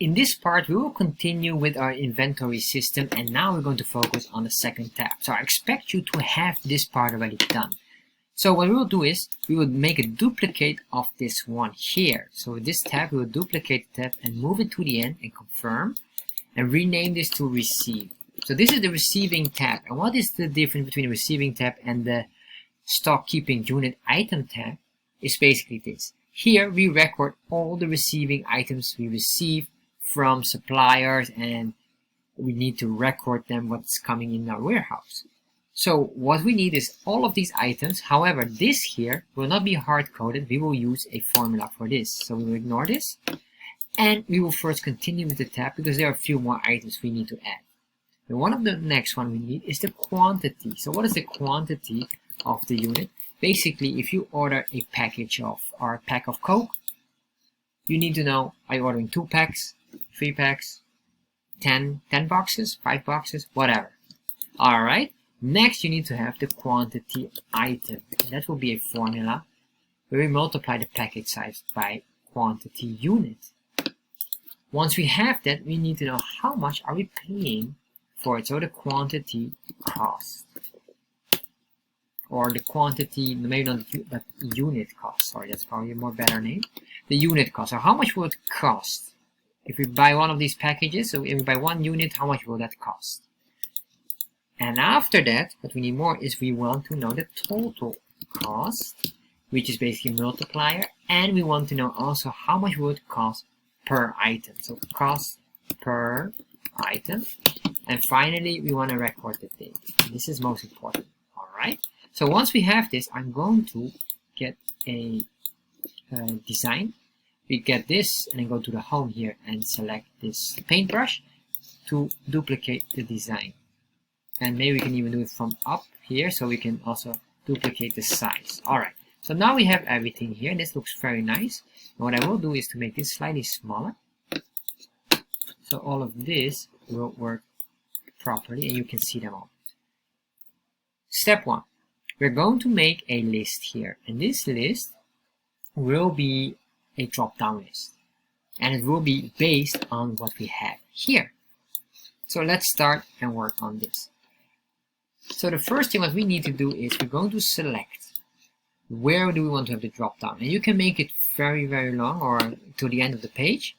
in this part, we will continue with our inventory system, and now we're going to focus on the second tab. So I expect you to have this part already done. So what we will do is, we will make a duplicate of this one here. So with this tab, we will duplicate the tab and move it to the end and confirm, and rename this to receive. So this is the receiving tab. And what is the difference between the receiving tab and the stock keeping unit item tab? Is basically this. Here we record all the receiving items we receive from suppliers, and we need to record them what's coming in our warehouse. So what we need is all of these items. However, this here will not be hard coded. We will use a formula for this. So we will ignore this, and we will first continue with the tab because there are a few more items we need to add. And one of the next one we need is the quantity. So what is the quantity of the unit? Basically, if you order a package of or a pack of Coke, you need to know, are you ordering 2 packs, 3 packs, 10 boxes, 5 boxes, whatever. Alright, next you need to have the quantity item. And that will be a formula where we multiply the package size by quantity unit. Once we have that, we need to know how much are we paying for it. So the quantity cost. Or the quantity, maybe not but unit cost. Sorry, that's probably a more better name. The unit cost. So how much will it cost? If we buy one of these packages, so if we buy 1 unit, how much will that cost? And after that, what we need more is we want to know the total cost, which is basically a multiplier, and we want to know also how much will it cost per item. So cost per item. And finally, we want to record the date. This is most important. Alright. So once we have this, I'm going to get a design. We get this and then go to the home here and select this paintbrush to duplicate the design. And maybe we can even do it from up here, so we can also duplicate the size. Alright, so now we have everything here. This looks very nice. And what I will do is to make this slightly smaller. So all of this will work properly and you can see them all. Step 1. We're going to make a list here, and this list will be a drop-down list, and it will be based on what we have here. So let's start and work on this. So the first thing what we need to do is we're going to select where do we want to have the drop-down, and you can make it very long or to the end of the page,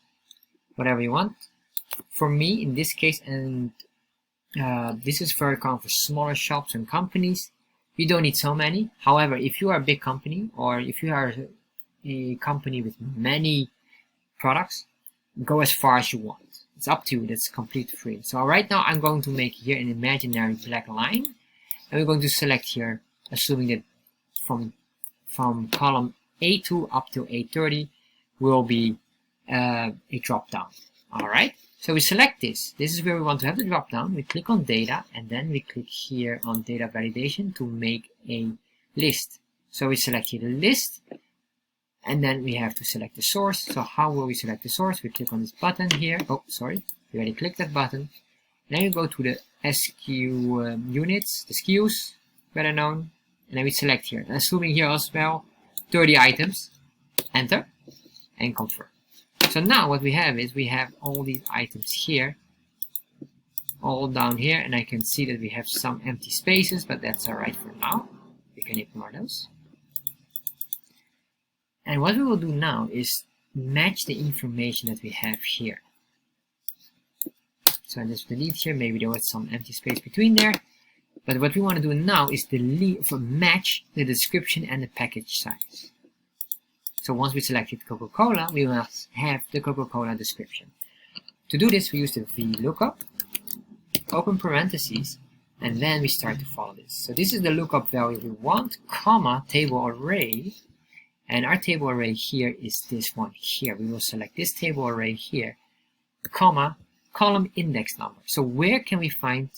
whatever you want. For me, in this case, and this is very common for smaller shops and companies, you don't need so many. However, if you are a big company or if you are a company with many products, go as far as you want. It's up to you. That's completely free. So right now I'm going to make here an imaginary black line, and we're going to select here, assuming that from column A2 up to A30 will be a drop down. Alright, so we select this. This is where we want to have the drop down. We click on data, and then we click here on data validation to make a list. So we select here the list, and then we have to select the source. So how will we select the source? We click on this button here. Oh, sorry, we already clicked that button. Then you go to the SQ units, the SKUs, better known, and then we select here. Assuming here as well 30 items, enter, and confirm. So now what we have is we have all these items here, all down here, and I can see that we have some empty spaces, but that's alright for now. We can ignore those. And what we will do now is match the information that we have here. So I just delete here, maybe there was some empty space between there. But what we want to do now is match the description and the package size. So once we selected Coca-Cola, we must have the Coca-Cola description. To do this, we use the VLOOKUP, open parentheses, and then we start to follow this. So this is the lookup value we want, comma, table array, and our table array here is this one here. We will select this table array here, comma, column index number. So where can we find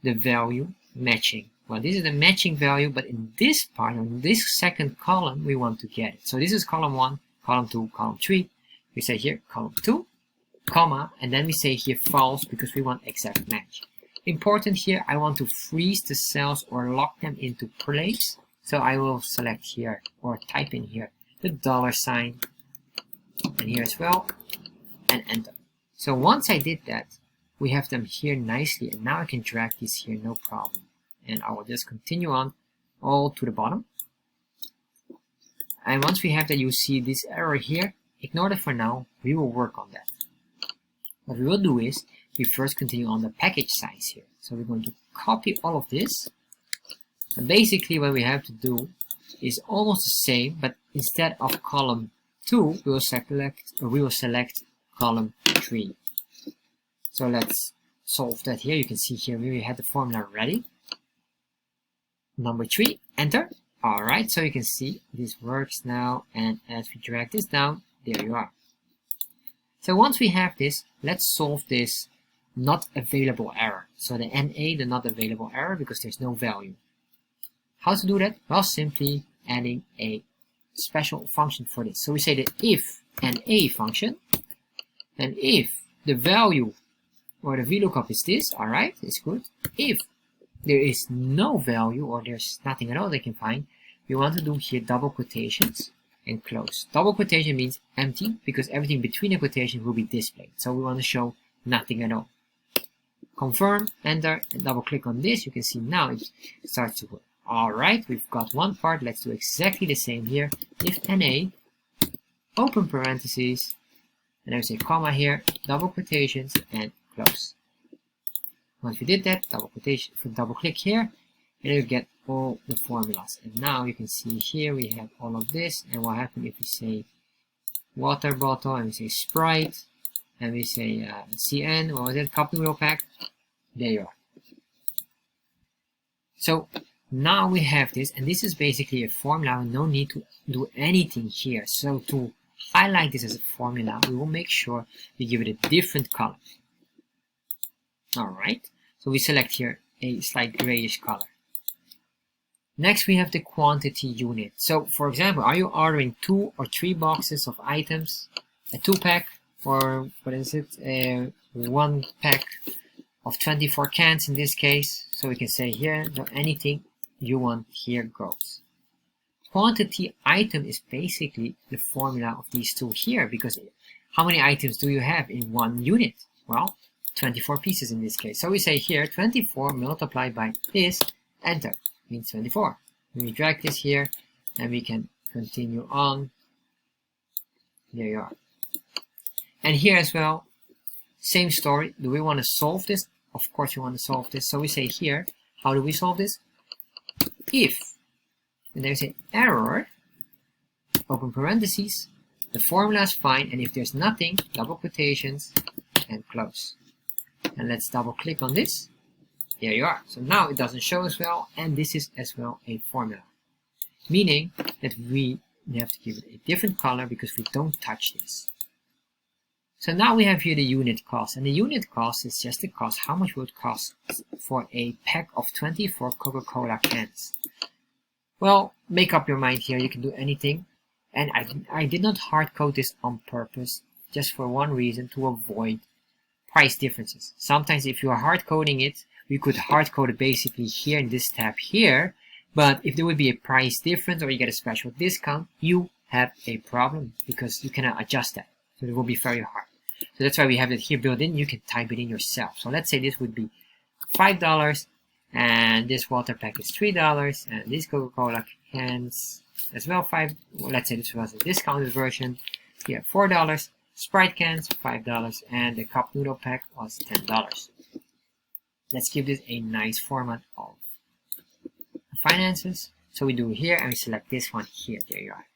the value matching? Well, this is the matching value, but in this part, on this second column, we want to get it. So this is column 1, column 2, column 3. We say here column 2, comma, and then we say here false because we want exact match. Important here, I want to freeze the cells or lock them into place. So I will select here or type in here the $, and here as well, and enter. So once I did that, we have them here nicely, and now I can drag these here no problem. And I will just continue on all to the bottom. And once we have that, you see this error here. Ignore it for now. We will work on that. What we will do is we first continue on the package size here. So we're going to copy all of this. And basically what we have to do is almost the same, but instead of column 2, we will select column 3. So let's solve that here. You can see here we had the formula ready. Number 3, enter. Alright, so you can see this works now, and as we drag this down, there you are. So once we have this, let's solve this not available error. So the NA, the not available error, because there's no value. How to do that? Well, simply adding a special function for this. So we say the if NA function, and if the value or the VLOOKUP is this, alright, it's good. If there is no value or there's nothing at all they can find, we want to do here double quotations and close. Double quotation means empty because everything between the quotations will be displayed. So we want to show nothing at all. Confirm, enter, and double click on this. You can see now it starts to work. Alright, we've got one part. Let's do exactly the same here. If NA, open parentheses, and then we say comma here, double quotations, and close. Once we did that, double click here, and you get all the formulas. And now you can see here we have all of this. And what happens if we say water bottle, and we say Sprite, and we say CN, what was it, cup noodle pack? There you are. So now we have this, and this is basically a formula. No need to do anything here. So to highlight this as a formula, we will make sure we give it a different color. Alright, so we select here a slight grayish color. Next we have the quantity unit. So for example, are you ordering 2 or 3 boxes of items, a 2-pack, or what is it, 1 pack of 24 cans in this case? So we can say here, so anything you want here goes. Quantity item is basically the formula of these two here, because how many items do you have in one unit? Well, 24 pieces in this case. So we say here 24 multiplied by this, enter, means 24. We drag this here and we can continue on. There you are. And here as well, same story. Do we want to solve this? Of course we want to solve this. So we say here, how do we solve this? If, and then we say error, open parentheses, the formula is fine, and if there's nothing, double quotations and close. And let's double click on this. There you are. So now it doesn't show as well, and this is as well a formula. Meaning that we have to give it a different color because we don't touch this. So now we have here the unit cost, and the unit cost is just the cost, how much would it cost for a pack of 24 Coca-Cola cans. Well, make up your mind here, you can do anything. And I did not hard code this on purpose, just for one reason, to avoid price differences. Sometimes if you are hard coding it, we could hard code it basically here in this tab here, but if there would be a price difference or you get a special discount, you have a problem because you cannot adjust that. So it will be very hard. So that's why we have it here built in. You can type it in yourself. So let's say this would be $5, and this water pack is $3, and these Coca-Cola cans as well well, let's say this was a discounted version. Here $4, Sprite cans $5, and the cup noodle pack was $10. Let's give this a nice format of finances. So we do here and we select this one here. There you are.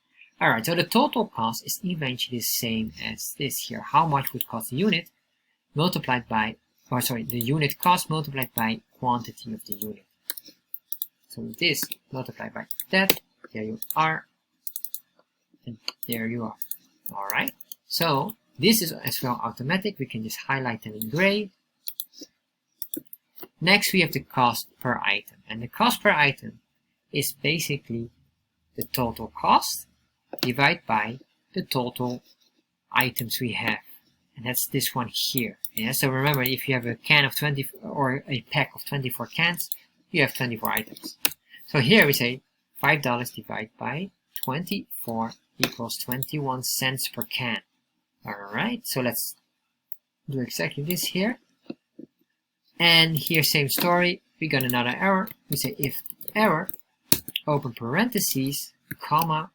Alright, so the total cost is eventually the same as this here. How much would cost the unit multiplied by, or sorry, the unit cost multiplied by quantity of the unit. So this multiplied by that, there you are, and there you are. Alright, so this is as well automatic. We can just highlight them in gray. Next we have the cost per item, and the cost per item is basically the total cost divided by the total items we have, and that's this one here. Yeah, so remember, if you have a can of 20 or a pack of 24 cans, you have 24 items. So here we say $5 divided by 24 equals 21 cents per can. Alright, so let's do exactly this here. And here, same story. We got another error. We say if error, open parentheses, comma,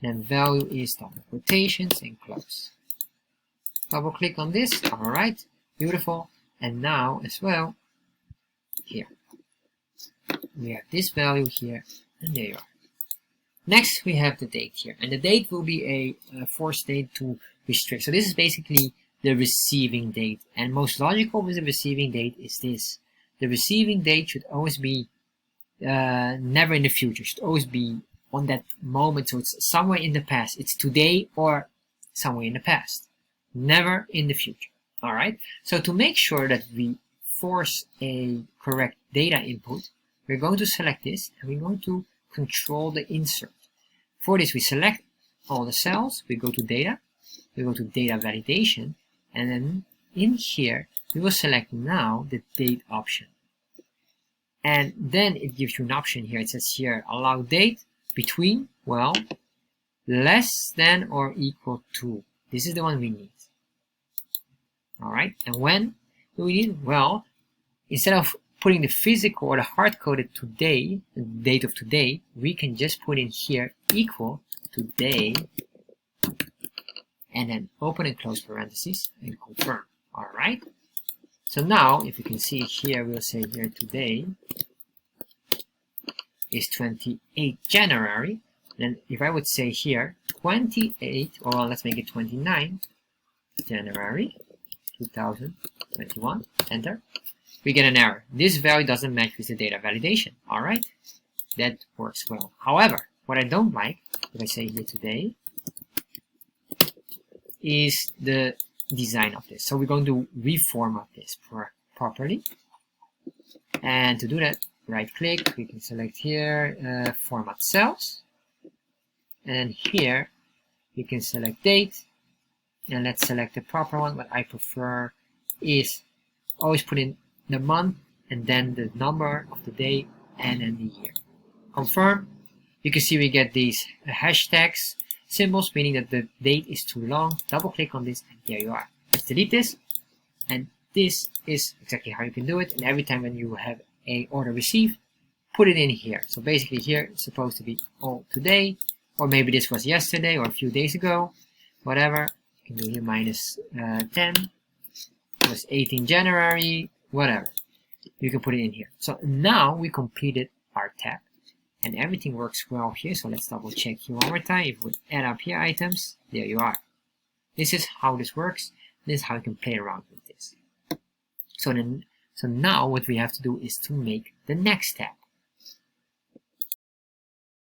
then value is double quotations and close. Double click on this. All right, beautiful. And now as well, here we have this value here, and there you are. Next, we have the date here, and the date will be a forced date to restrict. So this is basically the receiving date, and most logical with the receiving date is this. The receiving date should always be never in the future, should always be on that moment, so it's somewhere in the past. It's today or somewhere in the past, never in the future. All right, so to make sure that we force a correct data input, we're going to select this and we're going to control the insert. For this, we select all the cells, we go to data, we go to data validation, and then in here we will select now the date option. And then it gives you an option here. It says here allow date between, well, less than or equal to. This is the one we need. Alright, and when do we need? Well, instead of putting the physical or the hard-coded today, the date of today, we can just put in here equal today, and then open and close parentheses and confirm. Alright, so now if you can see here, we'll say here today is 28 January. Then if I would say here 28, or let's make it 29 January 2021, enter, we get an error. This value doesn't match with the data validation. Alright, that works well. However, what I don't like, if I say here today, is the design of this. So we're going to reformat this properly. And to do that, right click, we can select here format cells. And here we can select date. And let's select the proper one. What I prefer is always put in the month and then the number of the day and then the year. Confirm. You can see we get these hashtags, symbols, meaning that the date is too long. Double click on this and there you are. Let's delete this. And this is exactly how you can do it. And every time when you have a order received, put it in here. So basically here it's supposed to be all today, or maybe this was yesterday or a few days ago, whatever. You can do here minus 10, it was 18 January, whatever. You can put it in here. So now we completed our tab and everything works well here. So let's double check here one more time. If we add up here items, there you are. This is how this works. This is how you can play around with this. So now what we have to do is to make the next tab.